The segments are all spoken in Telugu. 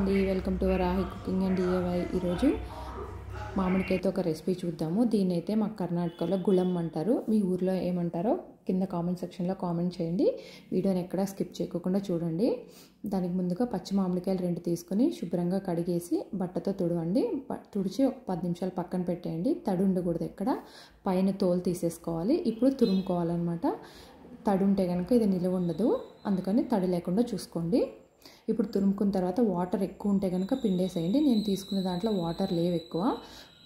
అండి, welcome to Varahi cooking and DIY. ఈరోజు మామిడికాయతో ఒక రెసిపీ చూద్దాము. దీన్ని అయితే మా కర్ణాటకలో గుళం అంటారు. మీ ఊర్లో ఏమంటారో కింద కామెంట్ సెక్షన్లో కామెంట్ చేయండి. వీడియోని ఎక్కడా స్కిప్ చేయకుండా చూడండి. దానికి ముందుగా పచ్చి మామిడికాయలు 2 తీసుకొని శుభ్రంగా కడిగేసి బట్టతో తుడవండి. తుడిచి ఒక 10 నిమిషాలు పక్కన పెట్టేయండి. తడి ఉండకూడదు, ఎక్కడ పైన తోలు తీసేసుకోవాలి. ఇప్పుడు తురుముకోవాలన్నమాట. తడి ఉంటే కనుక ఇది నిలువ ఉండదు, అందుకని తడి లేకుండా చూసుకోండి. ఇప్పుడు తురుముకున్న తర్వాత వాటర్ ఎక్కువ ఉంటే కనుక పిండేసేయండి. నేను తీసుకున్న దాంట్లో వాటర్ లేవు ఎక్కువ.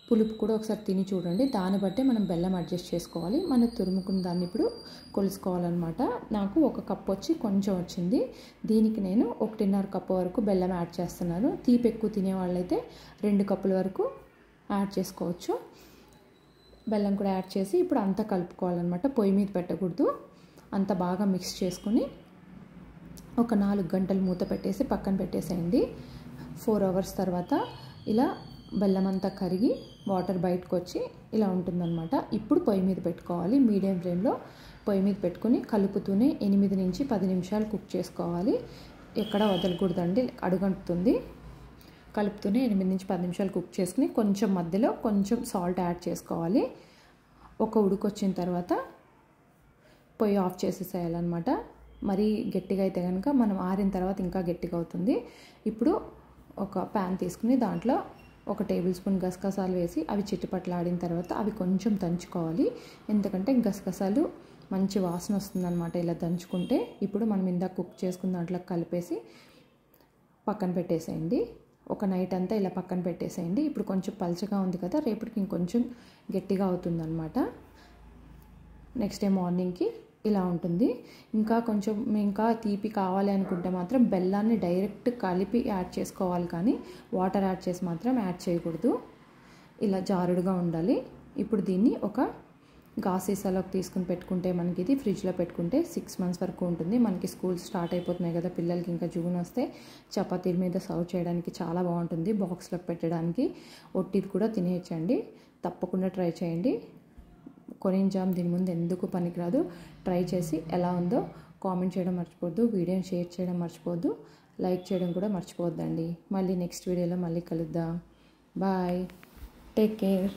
పులుపు కూడా ఒకసారి తిని చూడండి, దాన్ని బట్టి మనం బెల్లం అడ్జస్ట్ చేసుకోవాలి. మనం తురుముకున్న దాన్ని ఇప్పుడు కొలుసుకోవాలన్నమాట. నాకు 1 కప్పు వచ్చి కొంచెం వచ్చింది. దీనికి నేను 1.5 కప్పు వరకు బెల్లం యాడ్ చేస్తున్నాను. తీపి ఎక్కువ తినేవాళ్ళైతే 2 కప్పుల వరకు యాడ్ చేసుకోవచ్చు. బెల్లం కూడా యాడ్ చేసి ఇప్పుడు అంతా కలుపుకోవాలన్నమాట. పొయ్యి మీద పెట్టకూడదు. అంతా బాగా మిక్స్ చేసుకుని ఒక 4 గంటలు మూత పెట్టేసి పక్కన పెట్టేసేయండి. 4 అవర్స్ తర్వాత ఇలా బెల్లం అంతా కరిగి వాటర్ బయటకు వచ్చి ఇలా ఉంటుందన్నమాట. ఇప్పుడు పొయ్యి మీద పెట్టుకోవాలి. మీడియం ఫ్లేమ్లో పొయ్యి మీద పెట్టుకుని కలుపుతూనే 8 నుంచి 10 నిమిషాలు కుక్ చేసుకోవాలి. ఎక్కడ వదలకూడదండి, అడుగంటుతుంది. కలుపుతూనే 8 నుంచి 10 నిమిషాలు కుక్ చేసుకుని కొంచెం మధ్యలో కొంచెం సాల్ట్ యాడ్ చేసుకోవాలి. ఒక ఉడికొచ్చిన తర్వాత పొయ్యి ఆఫ్ చేసేసేయాలన్నమాట. మరీ గట్టిగా అయితే కనుక మనం ఆరిన తర్వాత ఇంకా గట్టిగా అవుతుంది. ఇప్పుడు ఒక ప్యాన్ తీసుకుని దాంట్లో 1 టేబుల్ స్పూన్ గసగసాలు వేసి అవి చిట్టుపట్లాడిన తర్వాత అవి కొంచెం దంచుకోవాలి. ఎందుకంటే గసగసాలు మంచి వాసన వస్తుందన్నమాట ఇలా దంచుకుంటే. ఇప్పుడు మనం ఇందాక కుక్ చేసుకున్న దాంట్లో కలిపేసి పక్కన పెట్టేసేయండి. ఒక నైట్ అంతా ఇలా పక్కన పెట్టేసేయండి. ఇప్పుడు కొంచెం పలచగా ఉంది కదా, రేపటికి ఇంకొంచెం గట్టిగా అవుతుందన్నమాట. నెక్స్ట్ డే మార్నింగ్కి ఇలా ఉంటుంది. ఇంకా తీపి కావాలి అనుకుంటే మాత్రం బెల్లాన్ని డైరెక్ట్ కలిపి యాడ్ చేసుకోవాలి, కానీ వాటర్ యాడ్ చేసి మాత్రం యాడ్ చేయకూడదు. ఇలా జారుడుగా ఉండాలి. ఇప్పుడు దీన్ని ఒక గాజు సీసాలోకి తీసుకుని పెట్టుకుంటే మనకి ఇది ఫ్రిడ్జ్లో పెట్టుకుంటే 6 మంత్స్ వరకు ఉంటుంది. మనకి స్కూల్స్ స్టార్ట్ అయిపోతున్నాయి కదా పిల్లలకి, ఇంకా జూన్ వస్తే చపాతీల మీద సర్వ్ చేయడానికి చాలా బాగుంటుంది. బాక్స్లోకి పెట్టడానికి ఒట్టిది కూడా తినేయచ్చండి. తప్పకుండా ట్రై చేయండి. కొరియన్ జామ్ దీని ముందు ఎందుకు పనికిరాదు. ట్రై చేసి ఎలా ఉందో కామెంట్ చేయడం మర్చిపోవద్దు. వీడియోని షేర్ చేయడం మర్చిపోవద్దు. లైక్ చేయడం కూడా మర్చిపోవద్దండి. మళ్ళీ నెక్స్ట్ వీడియోలో మళ్ళీ కలుద్దాం. Bye, take care.